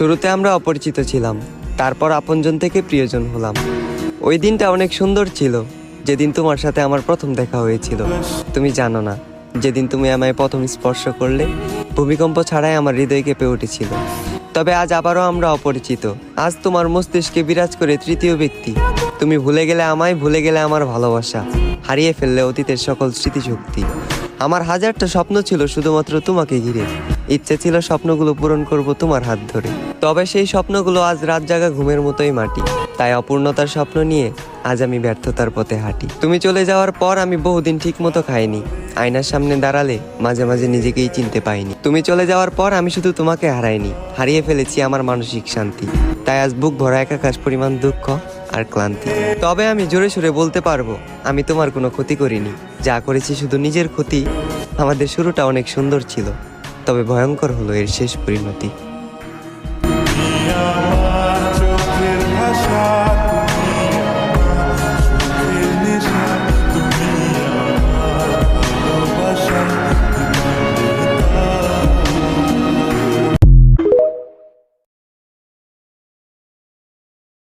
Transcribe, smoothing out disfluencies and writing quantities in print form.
শুরুতে আমরা অপরিচিত ছিলাম, তারপর আপনজন থেকে প্রিয়জন হলাম। ওই দিনটা অনেক সুন্দর ছিল, যেদিন তোমার সাথে আমার প্রথম দেখা হয়েছিল। তুমি জানো না, যেদিন তুমি আমায় প্রথম স্পর্শ করলে, ভূমিকম্প ছাড়াই আমার হৃদয় কেঁপে উঠেছিল। তবে আজ আবারও আমরা অপরিচিত। আজ তোমার মস্তিষ্কে বিরাজ করে তৃতীয় ব্যক্তি। তুমি ভুলে গেলে আমায়, ভুলে গেলে আমার ভালোবাসা, হারিয়ে ফেললে অতীতের সকল স্মৃতিশক্তি। আমার হাজারটা স্বপ্ন ছিল শুধুমাত্র তোমাকে ঘিরে। ইচ্ছে ছিল স্বপ্নগুলো পূরণ করব তোমার হাত ধরে। তবে সেই স্বপ্নগুলো আজ রাত জাগা ঘুমের মতোই মাটি। তাই অপূর্ণতার স্বপ্ন নিয়ে আজ আমি ব্যর্থতার পথে হাঁটি। তুমি চলে যাওয়ার পর আমি বহুদিন ঠিক মতো খাইনি। আয়নার সামনে দাঁড়ালে মাঝে মাঝে নিজেকেই চিনতে পাইনি। তুমি চলে যাওয়ার পর আমি শুধু তোমাকে হারাইনি, হারিয়ে ফেলেছি আমার মানসিক শান্তি। তাই আজ বুক ভরা একাকাশ পরিমাণ দুঃখ আর ক্লান্তি। তবে আমি জোরে সোরে বলতে পারবো, আমি তোমার কোনো ক্ষতি করিনি। যা করেছি শুধু নিজের ক্ষতি। আমাদের শুরুটা অনেক সুন্দর ছিল, তবে ভয়ঙ্কর হলো এর শেষ পরিণতি।